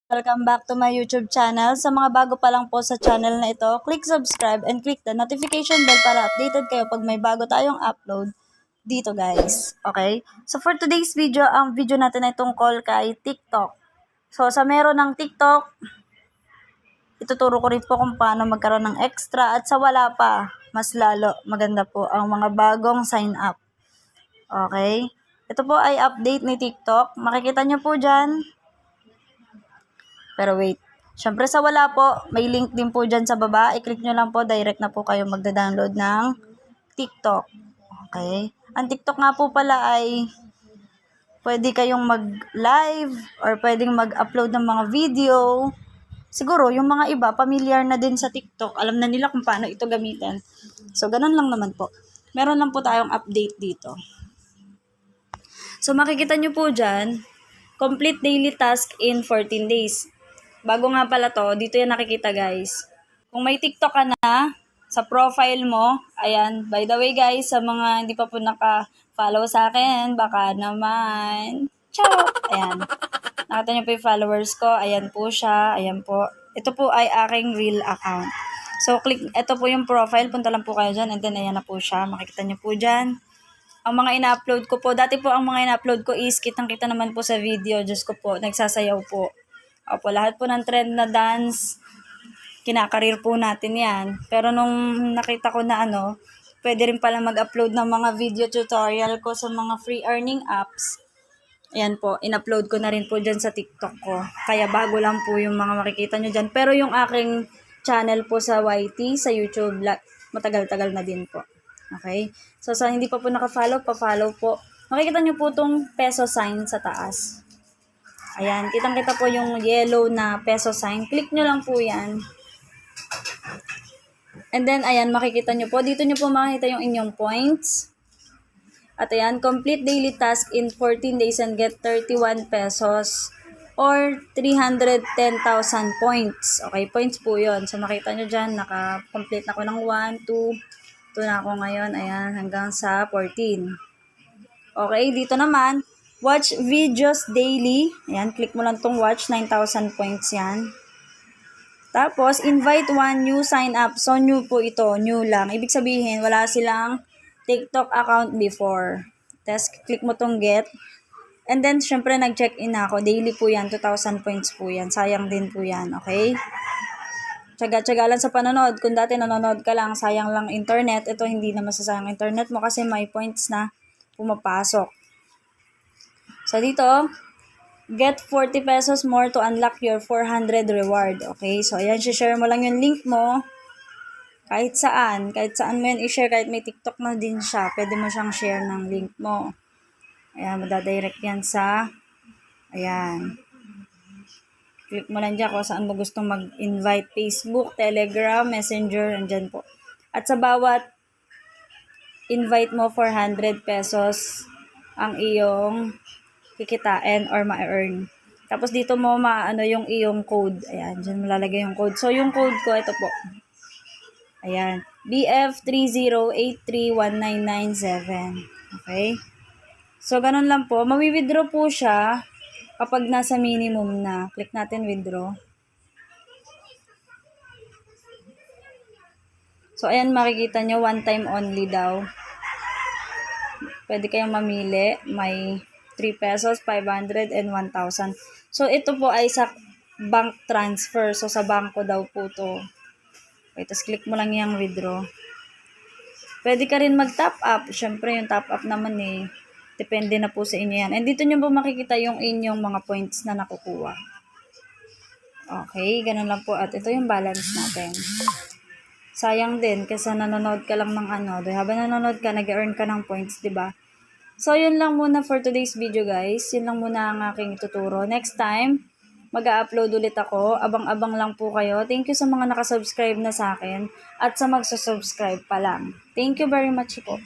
Welcome back to my YouTube channel. Sa mga bago pa lang po sa channel na ito, click subscribe and click the notification bell para updated kayo pag may bago tayong upload dito guys. Okay? So for today's video, ang video natin ay tungkol kay TikTok. So sa meron ng TikTok, ituturo ko rin po kung paano magkaroon ng extra at sa wala pa, mas lalo maganda po ang mga bagong sign up. Okay? Ito po ay update ni TikTok. Makikita nyo po dyan. Pero wait. Syempre sa wala po, may link din po dyan sa baba. I-click nyo lang po, direct na po kayo magda-download ng TikTok. Okay? Ang TikTok nga po pala ay pwede kayong mag-live or pwedeng mag-upload ng mga video. Siguro, yung mga iba, familiar na din sa TikTok. Alam na nila kung paano ito gamitin. So, ganun lang naman po. Meron lang po tayong update dito. So, makikita nyo po dyan, complete daily task in 14 days. Bago nga pala to, dito yan nakikita guys. Kung may TikTok ka na, sa profile mo, ayan, by the way guys, sa mga hindi pa po naka-follow sa akin, baka naman, ciao! Ayan, nakita nyo po yung followers ko, ayan po siya, ayan po. Ito po ay aking real account. So, click, ito po yung profile, punta lang po kayo dyan, and then ayan na po siya, makikita nyo po dyan. Ang mga ina-upload ko po, dati po ang mga ina-upload ko is kitang-kita naman po sa video, Diyos ko po, nagsasayaw po. Opo, lahat po ng trend na dance, kinakarir po natin yan. Pero nung nakita ko na pwede rin pala mag-upload ng mga video tutorial ko sa mga free earning apps. Ayan po, in-upload ko na rin po dyan sa TikTok ko. Kaya bago lang po yung mga makikita nyo dyan. Pero yung aking channel po sa YT, sa YouTube, matagal-tagal na din po. Okay? So, sa hindi pa po naka-follow, pa-follow po. Makikita nyo po itong peso sign sa taas. Ayan, kitang-kita po yung yellow na peso sign. Click nyo lang po yan. And then, ayan, makikita nyo po. Dito nyo po makikita yung inyong points. At ayan, complete daily task in 14 days and get 31 pesos or 310,000 points. Okay, points po yun. So, makita nyo dyan, naka-complete na ako ng 1, 2 na ako ngayon. Ayan, hanggang sa 14. Okay, dito naman, watch videos daily. Ayan, click mo lang tong watch. 9,000 points yan. Tapos, invite one new sign up. So, new po ito. New lang. Ibig sabihin, wala silang TikTok account before. Tapos, click mo tong get. And then, syempre, nag-check-in na ako. Daily po yan. 2,000 points po yan. Sayang din po yan. Okay? Tsaga-tsaga lang sa panonood. Kung dati nanonood ka lang, sayang lang internet. Ito, hindi na masasayang internet mo kasi may points na pumapasok. So, dito, get 40 pesos more to unlock your 400 reward. Okay? So, ayan, share mo lang yung link mo. Kahit saan mo yan i-share. Kahit may TikTok na din siya, pwede mo siyang share ng link mo. Ayan, madadirect yan sa, ayan. Click mo lang dyan kung saan mo gustong mag-invite. Facebook, Telegram, Messenger, andyan po. At sa bawat invite mo, 400 pesos ang iyong kikitain or ma-earn. Tapos dito mo yung iyong code. Ayan, dyan mo lalagay yung code. So, yung code ko, ito po. Ayan, BF30831997. Okay? So, ganun lang po. Mawi-withdraw po siya kapag nasa minimum na. Click natin withdraw. So, ayan, makikita nyo, one time only daw. Pwede kayong mamili. May 3 pesos, 500, and 1,000. So, ito po ay sa bank transfer. So, sa bangko daw po to. Okay, tapos click mo lang yung withdraw. Pwede ka rin mag-top up. Siyempre, yung top up naman depende na po sa inyo yan. And dito nyo po makikita yung inyong mga points na nakukuha. Okay, ganun lang po. At ito yung balance natin. Sayang din kasi nanonood ka lang ng habang nanonood ka, nag-earn ka ng points, diba? So, yun lang muna for today's video, guys. Yun lang muna ang aking ituturo. Next time, mag-a-upload ulit ako. Abang-abang lang po kayo. Thank you sa mga nakasubscribe na sa akin at sa magsusubscribe pa lang. Thank you very much po.